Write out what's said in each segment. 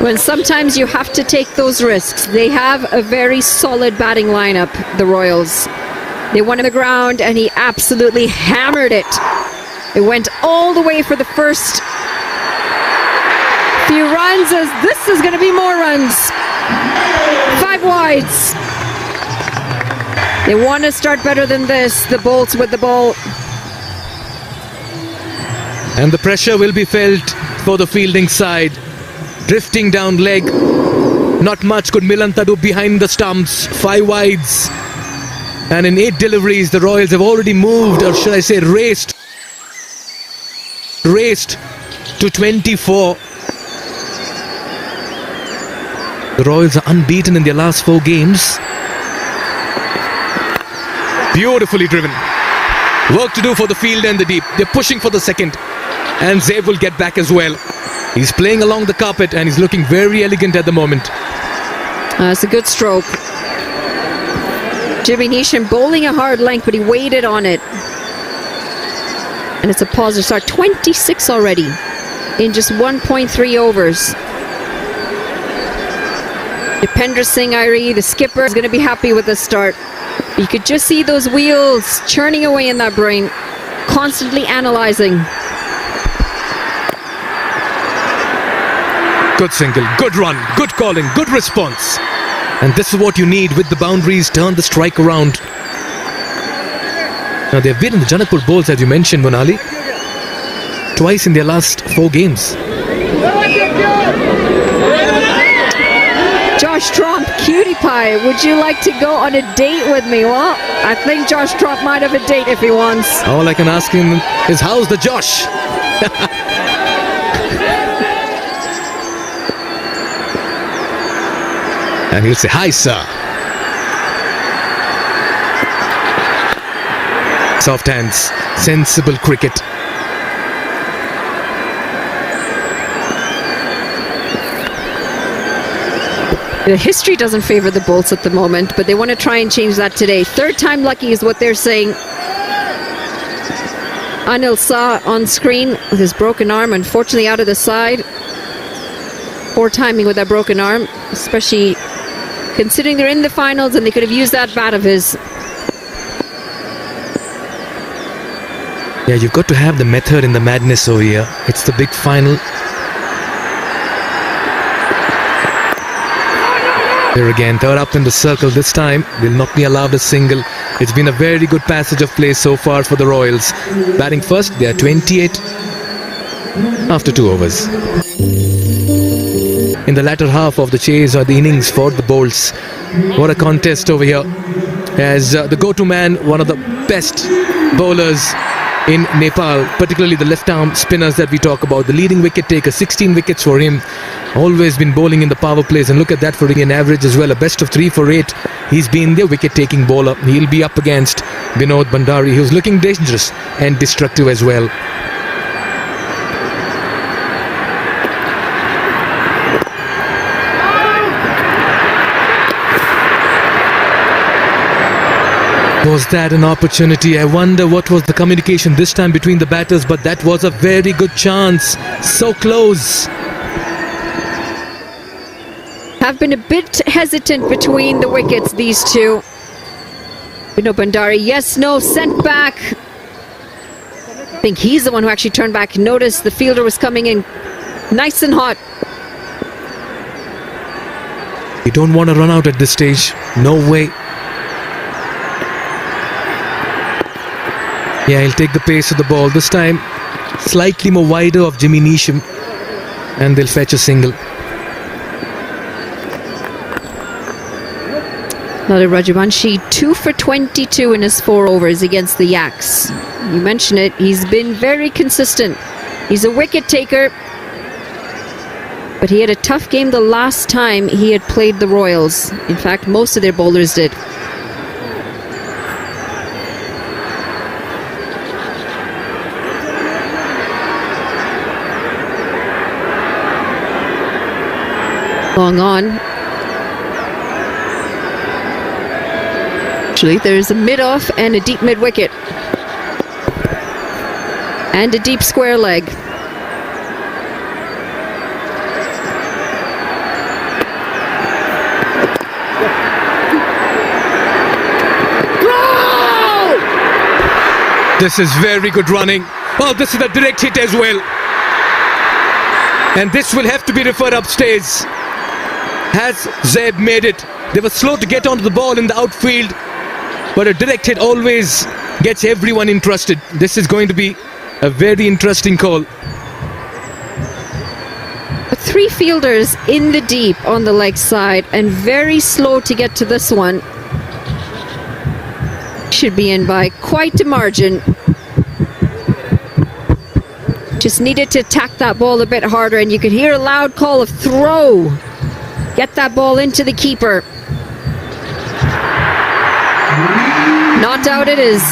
When sometimes you have to take those risks. They have a very solid batting lineup, the Royals. They won on the ground and he absolutely hammered it. It went all the way for the first few runs, as this is going to be more runs. 5 wides. They want to start better than this, the Boalts with the ball. And the pressure will be felt for the fielding side. Drifting down leg. Not much could Milanta do behind the stumps. 5 wides. And in 8 deliveries, the Royals have already moved, or should I say raced to 24. The Royals are unbeaten in their last 4 games. Beautifully driven. Work to do for the field and the deep. They're pushing for the second. And Zev will get back as well. He's playing along the carpet and he's looking very elegant at the moment. It's a good stroke. Jimmy Neesham bowling a hard length, but he waited on it. And it's a positive start. 26 already in just 1.3 overs. Dipendra Singh Airi, the skipper, is going to be happy with the start. You could just see those wheels churning away in that brain, constantly analyzing. Good single, good run, good calling, good response. And this is what you need with the boundaries. Turn the strike around. Now they've beaten the Janakpur Boalts, as you mentioned, Monali, twice in their last 4 games. Josh Tromp, cutie pie, would you like to go on a date with me? Well, I think Josh Tromp might have a date if he wants. All I can ask him is, how's the Josh? And he'll say, hi, sir. Soft hands, sensible cricket. The history doesn't favor the Boalts at the moment, but they want to try and change that today. 3rd time lucky is what they're saying. Anil Shah on screen with his broken arm, unfortunately out of the side. Poor timing with that broken arm, especially considering they're in the finals and they could have used that bat of his. Yeah, you've got to have the method in the madness over here. It's the big final. Here again, 3rd up in the circle this time. Will not be allowed a single. It's been a very good passage of play so far for the Royals. Batting first, they are 28 after 2 overs. In the latter half of the chase or the innings for the Boalts. What a contest over here. As the go-to man, one of the best bowlers in Nepal, particularly the left-arm spinners that we talk about. The leading wicket taker, 16 wickets for him. Always been bowling in the power plays, and look at that for an average as well. A best of 3 for 8. He's been their wicket-taking bowler. He'll be up against Vinod Bhandari, who's looking dangerous and destructive as well. Was that an opportunity? I wonder what was the communication this time between the batters, but that was a very good chance. So close. Have been a bit hesitant between the wickets, these two. Vinod Bhandari, yes, no, sent back. I think he's the one who actually turned back. Noticed the fielder was coming in nice and hot. You don't want to run out at this stage. No way. Yeah, he'll take the pace of the ball. This time, slightly more wider of Jimmy Neesham. And they'll fetch a single. Lale Rajavanshi, 2 for 22 in his 4 overs against the Yaks. You mentioned it, he's been very consistent. He's a wicket taker. But he had a tough game the last time he had played the Royals. In fact, most of their bowlers did. Long on. Actually, there's a mid-off and a deep mid-wicket. And a deep square leg. This is very good running. Oh, this is a direct hit as well. And this will have to be referred upstairs. Has Zeb made it? They were slow to get onto the ball in the outfield, but a direct hit always gets everyone interested. This is going to be a very interesting call. 3 fielders in the deep on the leg side and very slow to get to this one. Should be in by quite a margin. Just needed to attack that ball a bit harder, and you could hear a loud call of throw. Get that ball into the keeper. Not out it is.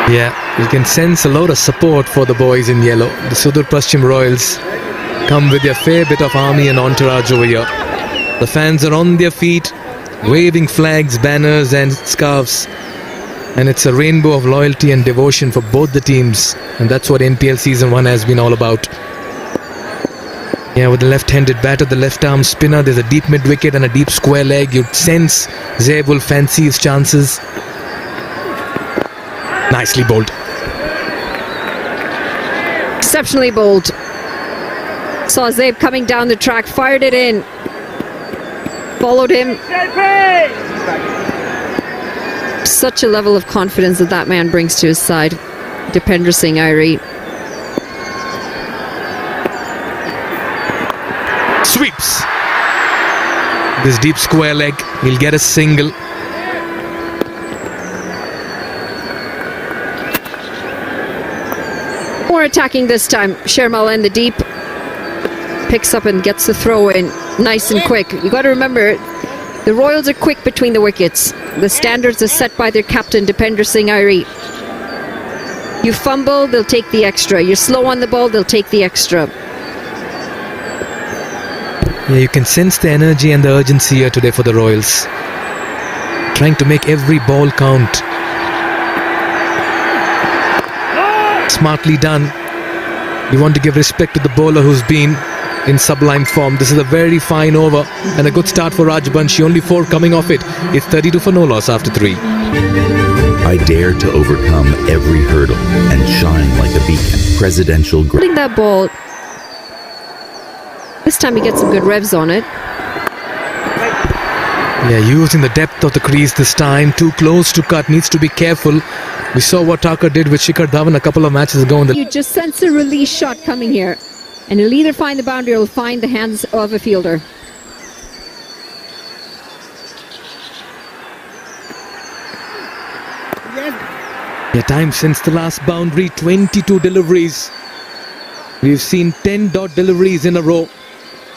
Yeah, you can sense a lot of support for the boys in yellow. The Sudurpaschim Royals come with a fair bit of army and entourage over here. The fans are on their feet, waving flags, banners and scarves. And it's a rainbow of loyalty and devotion for both the teams. And that's what NPL Season 1 has been all about. Yeah, with the left-handed batter, the left-arm spinner, there's a deep mid-wicket and a deep square leg. You'd sense Zeb will fancy his chances. Nicely bowled. Exceptionally bowled. Saw Zeb coming down the track, fired it in. Followed him. Such a level of confidence that man brings to his side. Dipender Singh Airi. Sweeps. This deep square leg, he'll get a single. More attacking this time. Shermal in the deep. Picks up and gets the throw in nice and quick. You got to remember, the Royals are quick between the wickets. The standards are set by their captain, Dipender Singh Airi. You fumble, they'll take the extra. You're slow on the ball, they'll take the extra. Yeah, you can sense the energy and the urgency here today for the Royals. Trying to make every ball count. Smartly done. You want to give respect to the bowler who's been in sublime form. This is a very fine over and a good start for Rajbanshi. Only 4 coming off it. It's 32 for no loss after 3. I dare to overcome every hurdle and shine like a beacon. Presidential Putting that ball. This time he gets some good revs on it. Yeah, using the depth of the crease this time. Too close to cut. Needs to be careful. We saw what Thakur did with Shikhar Dhawan a couple of matches ago. You just sense a release shot coming here. And he'll either find the boundary or he'll find the hands of a fielder. Yeah, time since the last boundary, 22 deliveries. We've seen 10 dot deliveries in a row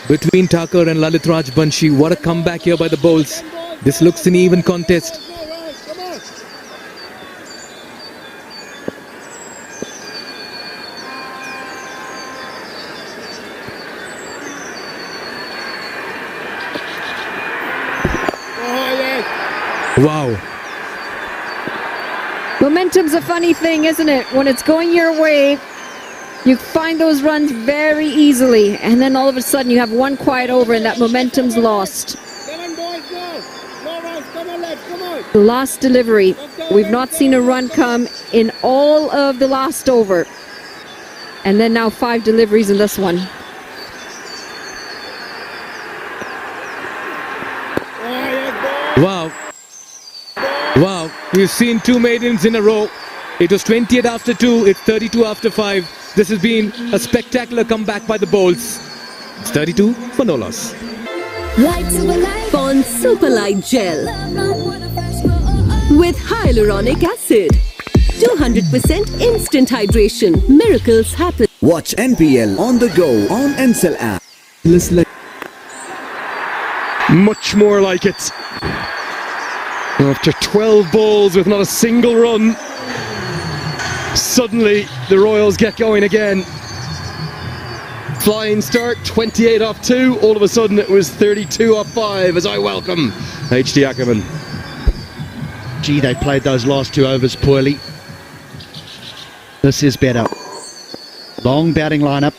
between Thakur and Lalit Rajbanshi. What a comeback here by the Boalts. This looks an even contest. Wow. Momentum's a funny thing, isn't it? When it's going your way, you find those runs very easily, and then all of a sudden you have one quiet over and that momentum's lost. The last delivery. We've not seen a run come in all of the last over. And then now 5 deliveries in this one. Wow. Wow. We've seen 2 maidens in a row. It was 28 after 2. It's 32 after 5. This has been a spectacular comeback by the Boalts. It's 32 for no loss. Pond Super Light Gel with hyaluronic acid. 200% instant hydration. Miracles happen. Watch NPL on the go on Ncell app. Much more like it. After 12 balls with not a single run, suddenly the Royals get going again. Flying start, 28 off 2. All of a sudden it was 32 off 5 as I welcome HD Ackerman. Gee, they played those last 2 overs poorly. This is better. Long batting lineup.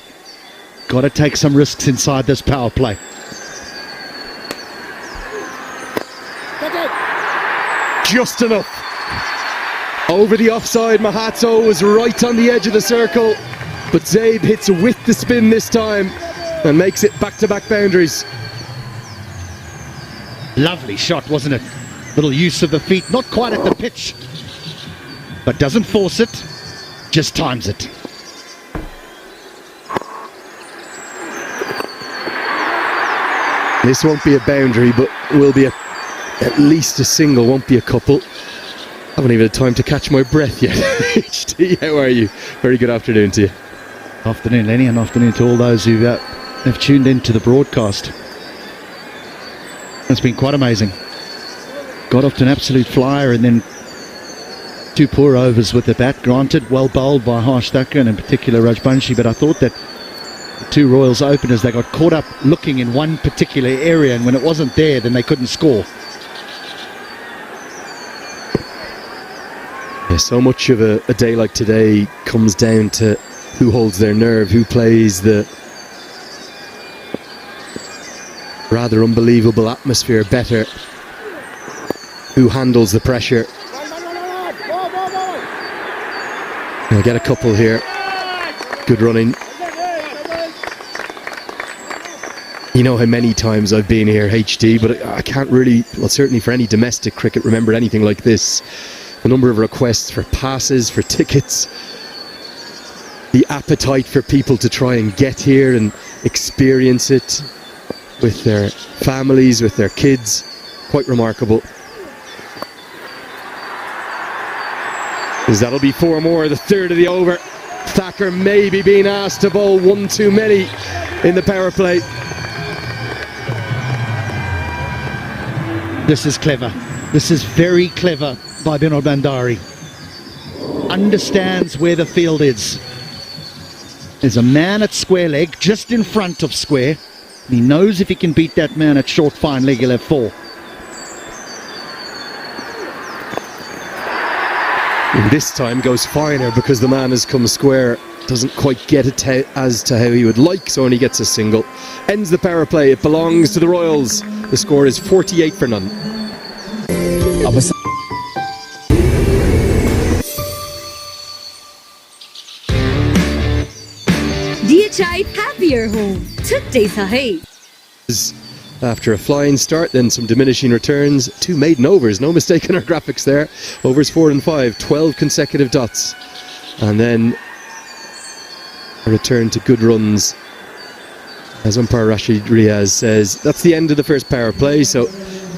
Got to take some risks inside this power play. just enough. Over the offside, Mahatso was right on the edge of the circle, but Zabe hits with the spin this time and makes it back-to-back boundaries. Lovely shot, wasn't it? Little use of the feet, not quite at the pitch, but doesn't force it, just times it. This won't be a boundary, but will be at least a single, won't be a couple. I haven't even had time to catch my breath yet. HT, how are you? Very good afternoon to you. Afternoon, Lenny, and afternoon to all those who have tuned into the broadcast. It's been quite amazing. Got off to an absolute flyer and then 2 poor overs with the bat. Granted, well bowled by Harsh Thakur and in particular Rajbanshi, but I thought that the 2 Royals openers, they got caught up looking in one particular area, and when it wasn't there, then they couldn't score. Yeah, so much of a day like today comes down to who holds their nerve, who plays the rather unbelievable atmosphere better, who handles the pressure. I'll get a couple here. Good running. You know how many times I've been here, HT, but I can't really, well, certainly for any domestic cricket, remember anything like this. The number of requests for passes, for tickets, the appetite for people to try and get here and experience it with their families, with their kids. Quite remarkable. As that'll be 4 more, the third of the over. Thakur maybe being asked to bowl 1 too many in the power play. This is clever. This is very clever by Binod Bandari. Understands where the field is. There's a man at square leg, just in front of square. And he knows if he can beat that man at short fine leg, he'll have 4. And this time goes finer because the man has come square. Doesn't quite get it as to how he would like, so only gets a single. Ends the power play. It belongs to the Royals. The score is 48 for none. DHI happier home. Today's hai. After a flying start, then some diminishing returns. 2 maiden overs, no mistake in our graphics there. Overs 4 and 5, 12 consecutive dots. And then a return to good runs. As umpire Rashid Riaz says, that's the end of the first power play. So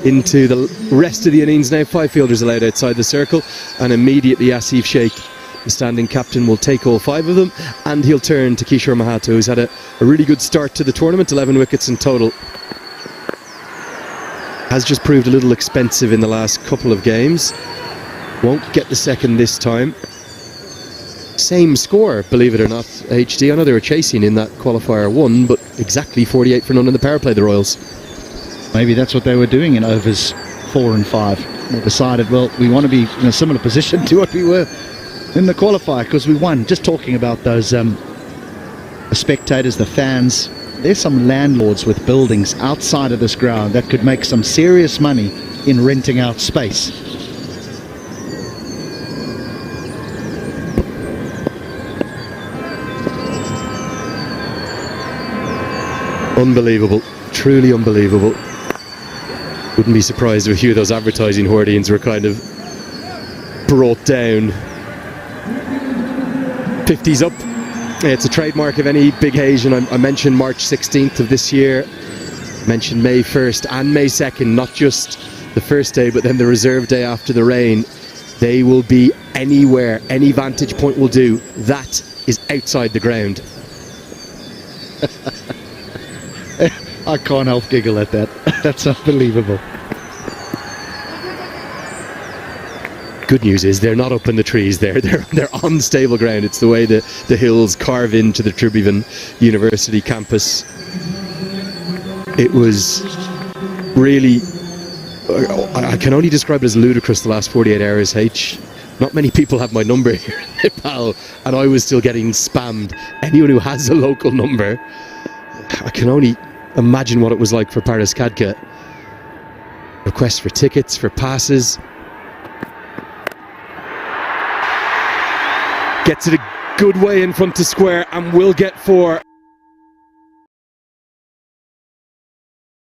into the rest of the innings now. 5 fielders allowed outside the circle. And immediately Asif Sheikh, the standing captain, will take all 5 of them. And he'll turn to Kishore Mahato, who's had a really good start to the tournament. 11 wickets in total. Has just proved a little expensive in the last couple of games. Won't get the second this time. Same score, believe it or not, HT. I know they were chasing in that qualifier 1, but exactly 48 for none in the power play, the Royals. Maybe that's what they were doing in overs 4 and 5. They decided, well, we want to be in a similar position to what we were in the qualifier because we won. Just talking about those the spectators, the fans. There's some landlords with buildings outside of this ground that could make some serious money in renting out space. Unbelievable, truly unbelievable. Wouldn't be surprised if a few of those advertising hoardings were kind of brought down. 50s up. It's a trademark of any big occasion. I mentioned March 16th of this year. I mentioned May 1st and May 2nd, not just the first day, but then the reserve day after the rain. They will be anywhere, any vantage point will do. That is outside the ground. I can't help giggle at that. That's unbelievable. Good news is they're not up in the trees there. They're on stable ground. It's the way the hills carve into the Tribhuvan University campus. It was really, I can only describe it as ludicrous the last 48 hours, H. Not many people have my number here in Nepal, and I was still getting spammed. Anyone who has a local number, I can only imagine what it was like for Paris Kadka. Requests for tickets, for passes. Gets it a good way in front to square and will get 4.